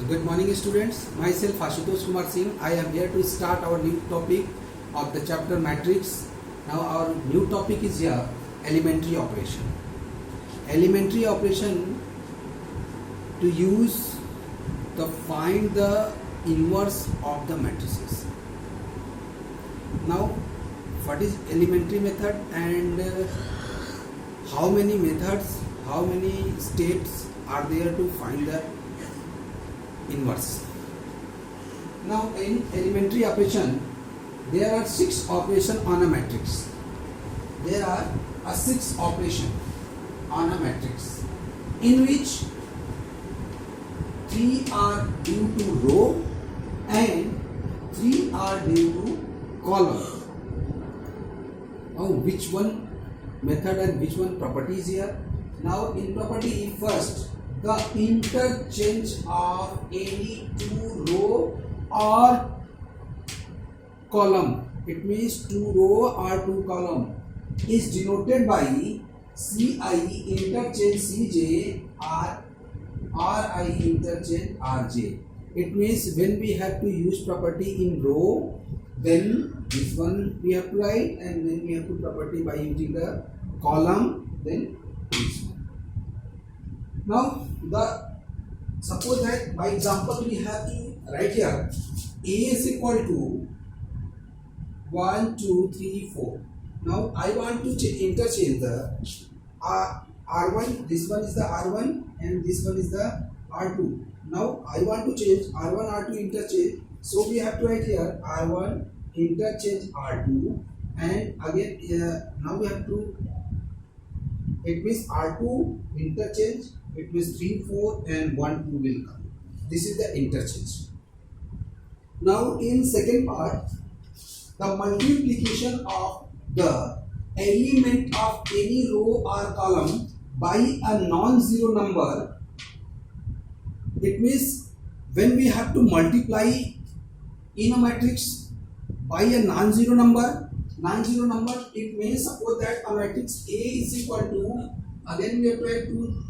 Good morning students, myself Ashutosh Kumar Singh. I am here to start our new topic of the chapter matrix. Now our new topic is here elementary operation. Elementary operation to use to find the inverse of the matrices. Now what is elementary method and how many methods, how many steps are there to find the inverse. Now in elementary operation there are 6 operations on a matrix. There are 6 operations on a matrix in which 3 are due to row and 3 are due to column. Now which one method and which one property is here? Now in property, first the interchange of any 2 row or column, it means 2 row or 2 column, is denoted by Ci interchange Cj or Ri interchange Rj. It means when we have to use property in row, then this one we have to write, and when we have to property by using the column, then this one. Now suppose that by example we have to write here A is equal to 1, 2, 3, 4. Now I want to interchange the R1, this one is the R1 and this one is the R2. Now I want to change R1, R2 interchange, so we have to write here R1 interchange R2, and again now we have to, it means R2 interchange, it means 3, 4 and 1, 2 will come. This is the interchange. Now in second part, the multiplication of the element of any row or column by a non-zero number. It means when we have to multiply in a matrix by a non-zero number, it means suppose that a matrix A is equal to, again we have to write 2,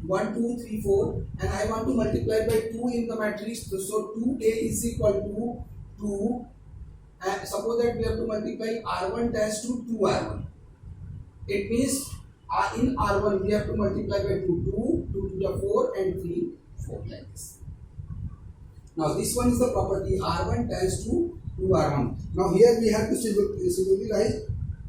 1, 2, 3, 4, and I want to multiply by 2 in the matrix, so 2A is equal to 2, and suppose that we have to multiply R1 dash to 2R1. It means in R1 we have to multiply by 2 to the 4 and 3, 4 like this. Now this one is the property R1 dash to 2R1. Now here we have to simply write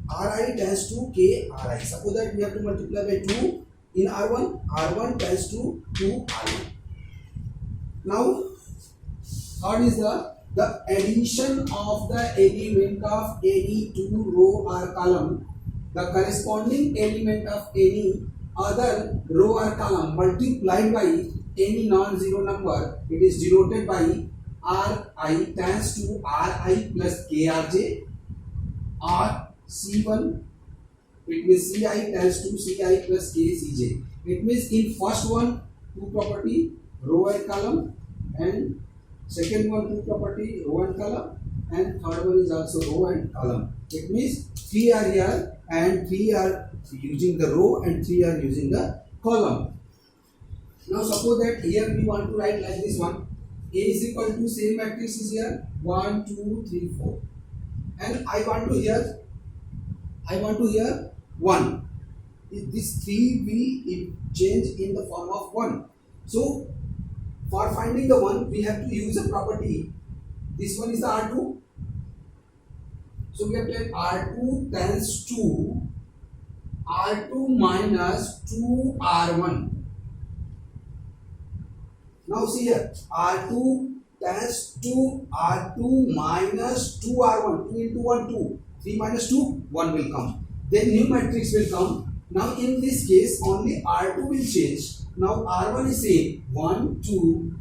Ri dash to K Ri. Suppose that we have to multiply by 2 in R1 dash to 2R1. Now what is the addition of the element of any 2 row or column, the corresponding element of any other row or column multiplied by any non-zero number, it is denoted by Ri tends to Ri plus Krj, or C1, it means Ci tends to Ci plus Kcj. It means in first one 2 property row and column, and second one 2 property row and column, and third one is also row and column. It means 3 are here and 3 are using the row and 3 are using the column. Now suppose that here we want to write like this one, A is equal to same matrix is here 1, 2, 3, 4, and I want to here 1. This 3 will change in the form of 1. So for finding the 1 we have to use a property. This one is the R2. So we have to write R2 tends to R2 minus 2R1. Now see here, R2 tends to R2 minus 2R1. 2 into 1, 2. 3 minus 2, 1 will come. Then new matrix will come. Now in this case, only R2 will change. Now R1 is same, 1, 2.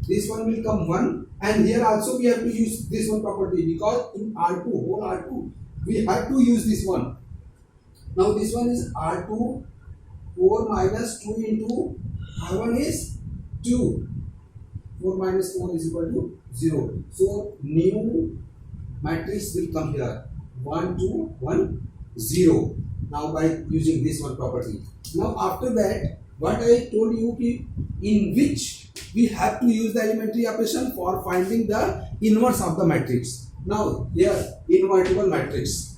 This one will come 1. And here also we have to use this one property, because in R2, whole R2, we have to use this one. Now this one is R2, 4 minus 2 into R1 is 2. 4 minus 4 is equal to 0. So new matrix will come here 1, 2, 1, 0. Now by using this one property. Now after that, what I told you, in which we have to use the elementary operation for finding the inverse of the matrix. Now here invertible matrix.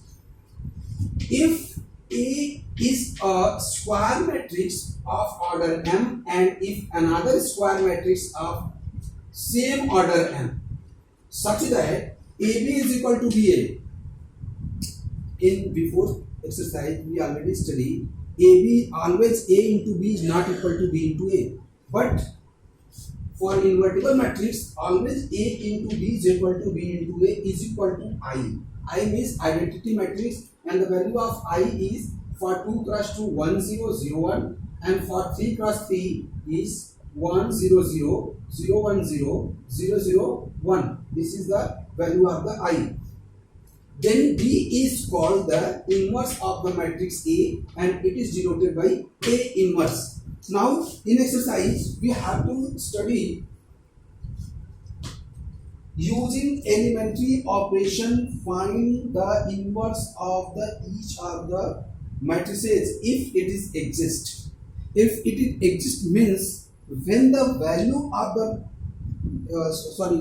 If A is a square matrix of order m and if another square matrix of same order m, such that AB is equal to BA. In before exercise we already studied AB always A into B is not equal to B into A, but for invertible matrix always A into B is equal to B into A is equal to I. I means identity matrix and the value of I is for 2 cross 2 1 0 0 1 and for 3 cross 3 is 1 0 0 0 1 0 0 0 1. This is the value of the I. Then B is called the inverse of the matrix A and it is denoted by A inverse. Now in exercise we have to study using elementary operation find the inverse of the each of the matrices if it is exist. If it exists means when the value of the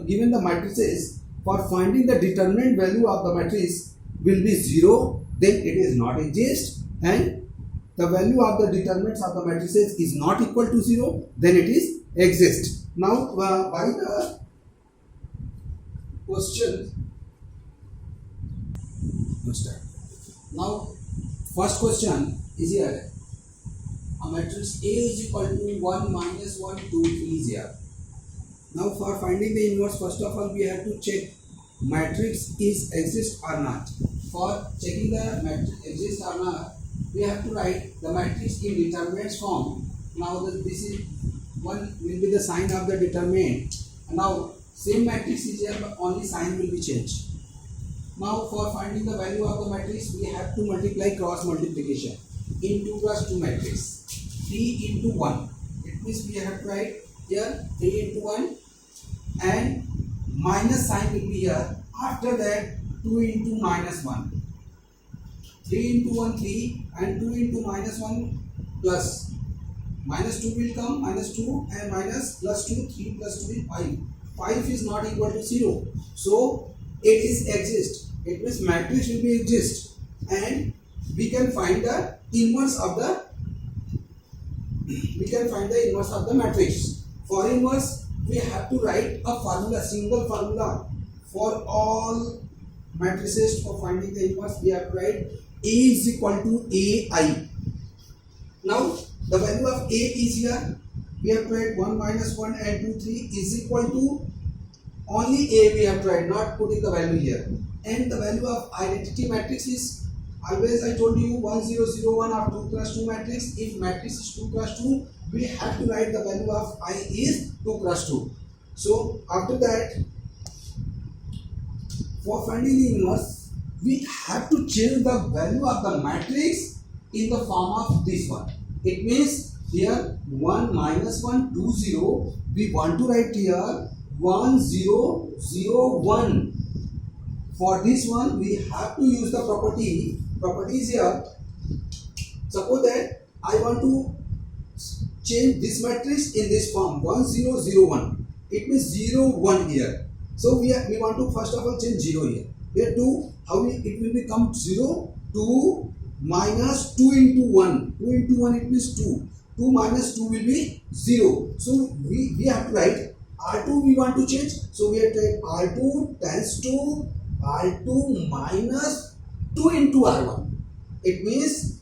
given the matrices, for finding the determinant value of the matrix will be 0, then it is not exist, and the value of the determinants of the matrices is not equal to 0, then it is exist. Now by the question, now first question is here. A matrix A is equal to 1 minus 1 2 3 is here. Now for finding the inverse, first of all we have to check matrix is exist or not. For checking the matrix exist or not, we have to write the matrix in determinants form. Now this is one will be the sign of the determinant. Now same matrix is here but only sign will be changed. Now for finding the value of the matrix we have to multiply cross multiplication in 2 cross 2 matrix 3 into 1. It means we have to write here 3 into 1 and minus sign will be here. After that 2 into minus 1. 3 into 1 3 and 2 into minus 1 plus. Minus 2 will come, minus 2 and minus plus 2, 3 plus 2 is 5. 5 is not equal to 0. So it is exist. It means matrix will be exist and we can find the inverse of the matrix. For inverse we have to write a formula, single formula for all matrices. For finding the inverse we have to write A is equal to AI. Now the value of A is here. We have to write 1 minus 1 and 2 3 is equal to only A we have to write, not putting the value here. And the value of identity matrix is always I told you 1 0 0 1 or 2 cross 2 matrix. If matrix is 2 cross 2 we have to write the value of I is 2 cross 2. So after that for finding the inverse we have to change the value of the matrix in the form of this one. It means here 1 minus 1 2 0 we want to write here 1 0 0 1. For this one we have to use the properties here. Suppose that I want to change this matrix in this form 1 0 0 1. It means 0 1 here. So we want to first of all change 0 here. Here 2, it will become 0 2 minus 2 into 1. 2 into 1 it means 2. 2 minus 2 will be 0. So we have to write R2 we want to change. So we have to write R2 tends to R2 minus 2 into R1. It means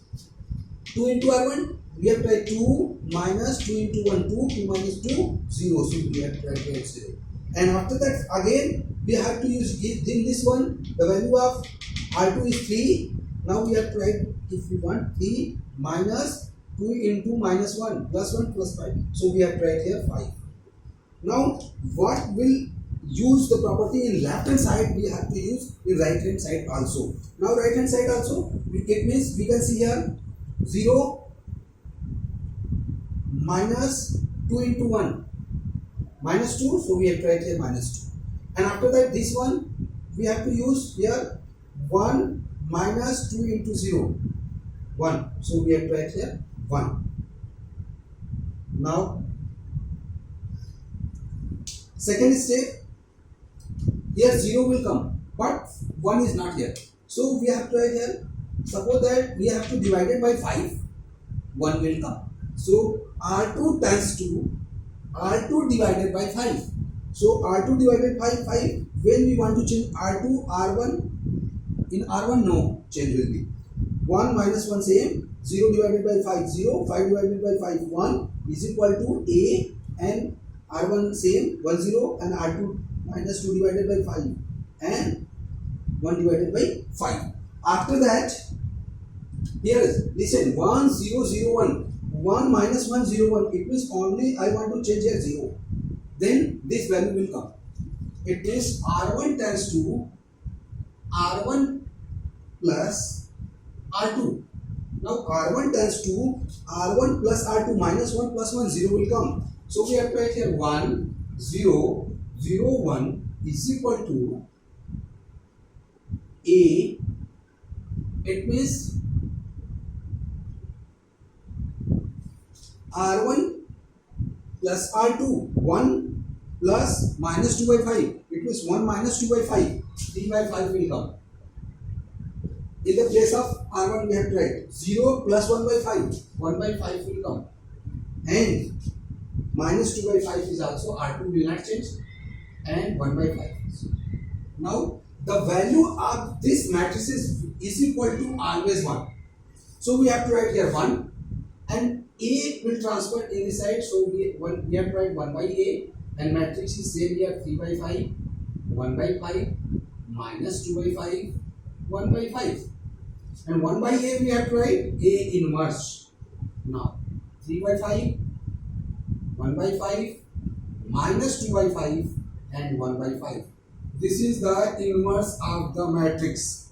2 into R1 we have to write 2 minus 2 into 1 2, 2 minus 2 0. So we have to write 0. And after that again we have to use in this one the value of R2 is 3. Now we have to write if we want 3 minus 2 into minus 1 plus 1 plus 5. So we have to write here 5. Now what will use the property in left hand side we have to use in right hand side also. Now right hand side also it means we can see here 0 minus 2 into 1 minus 2. So we have to write here minus 2. And after that this one we have to use here 1 minus 2 into 0 1. So we have to write here 1. Now Second step, here 0 will come, but 1 is not here. So we have to write here, suppose that we have to divide it by 5, 1 will come. So R2 times 2, R2 divided by 5. So R2 divided by 5, when we want to change R2, R1, in R1 no change will be. 1 minus 1 same, 0 divided by 5, 0, 5 divided by 5, 1 is equal to A, and R1 same, 1 0, and R2 minus 2 divided by 5 and 1 divided by 5. After that, here is, listen, 1 0 0 1, 1 minus 1 0 1, it means only I want to change here 0. Then this value will come. It means R1 times 2, R1 plus R2. Now R1 times 2, R1 plus R2 minus 1 plus 1, 0 will come. So we have to write here 1 0 0 1 is equal to A. It means R1 plus R2, 1 plus minus 2 by 5. It means 1 minus 2 by 5, 3 by 5 will come. In the place of R1 we have to write 0 plus 1 by 5, 1 by 5 will come. And minus 2 by 5 is also, R2 will not change, and 1 by 5. Now the value of this matrix is equal to always 1. So we have to write here 1, and A will transfer in this side. So we have to write 1 by A, and matrix is same here, 3 by 5, 1 by 5, minus 2 by 5, 1 by 5. And 1 by A we have to write A inverse. Now 3 by 5, 1 by 5, minus 2 by 5, and 1 by 5. This is the inverse of the matrix.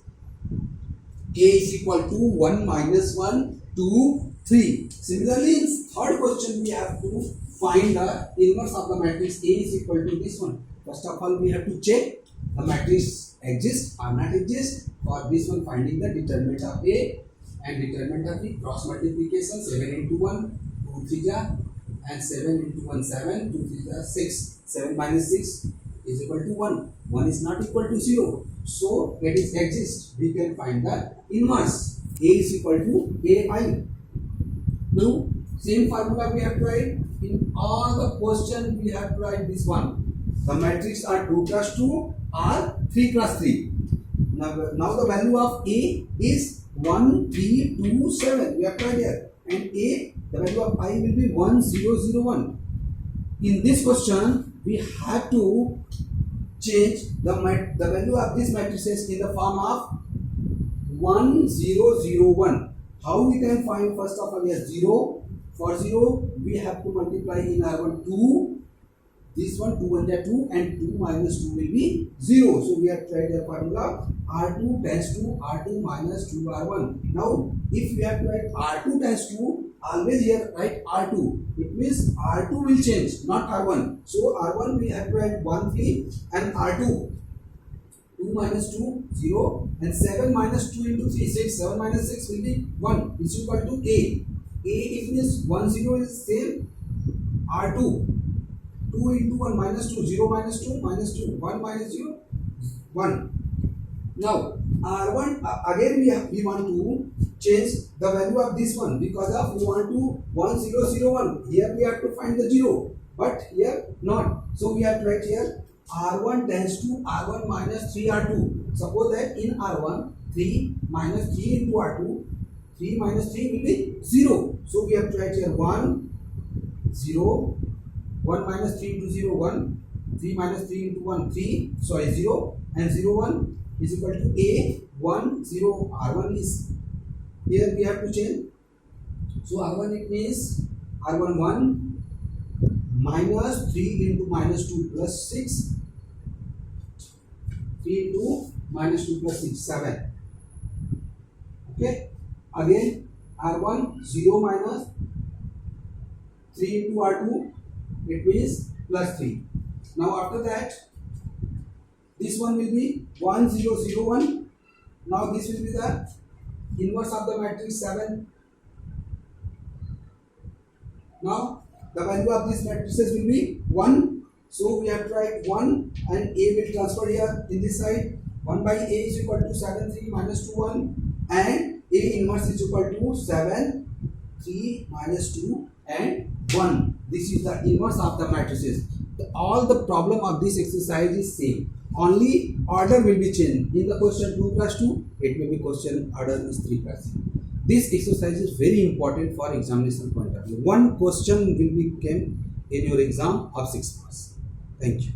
A is equal to 1 minus 1, 2, 3. Similarly, in third question we have to find the inverse of the matrix. A is equal to this one. First of all, we have to check the matrix exists or not exist. For this one, finding the determinant of A and determinant of the cross multiplication, 7 into 1, 2 3 ja, and 7 into 1 7, 2 3 ja, 6. 7 minus 6 is equal to 1. 1 is not equal to 0. So when it exists, we can find the inverse. A is equal to AI. Now same formula we have to write in all the question. We have to write this one. The matrix are 2 cross 2 or 3 cross 3. Now the value of A is 1 3 2 7. We have to write here, and A, the value of I will be 1 0 0 1. In this question, we have to change the value of these matrices in the form of 1 0 0 1. How we can find? First of all, here 0. For 0, we have to multiply in R1 2. This one 2 1 2, and 2 minus 2 will be 0. So we have tried the formula R2 times 2, R2 minus 2 R1. Now if we have to write R2 times 2, always here write R2. It means R2 will change, not R1. So R1 we have to write 1 3, and R2 2 minus 2 0, and 7 minus 2 into 3 6. 7 minus 6 will be 1 is equal to A. A, it means 1 0 is same R2. 2 into 1 minus 2, 0 minus 2, minus 2, 1 minus 0, 1. Now R1 again we want to change the value of this one, because of we want to 1 0 0 1. Here we have to find the 0, but here not. So we have to write here R1 tends to R1 minus 3 R2. Suppose that in R1 3 minus 3 into R2, 3 minus 3 will be 0. So we have to write here 1 0, 1 minus 3 into 0 1, 3 minus 3 into 1 3, sorry 0, and 0 1 is equal to A. 1 0 R1 is here, we have to change. So R1 it means R1 1 minus 3 into minus 2 plus 6, 3 into minus 2 plus 6, 7. Okay, again R1 0 minus 3 into R2, it means plus 3. Now after that, this one will be 1 0 0 1. Now this will be the inverse of the matrix 7. Now the value of these matrices will be 1 So we have to write 1 and A will transfer here in this side. 1 by A is equal to 7 3 minus 2 1 and A inverse is equal to 7 3 minus 2 and 1. This is the inverse of the matrices. All the problem of this exercise is same. Only order will be changed. In the question 2 plus 2, it may be question order is 3 plus 3. This exercise is very important for examination point of view. One question will be came in your exam of 6 marks. Thank you.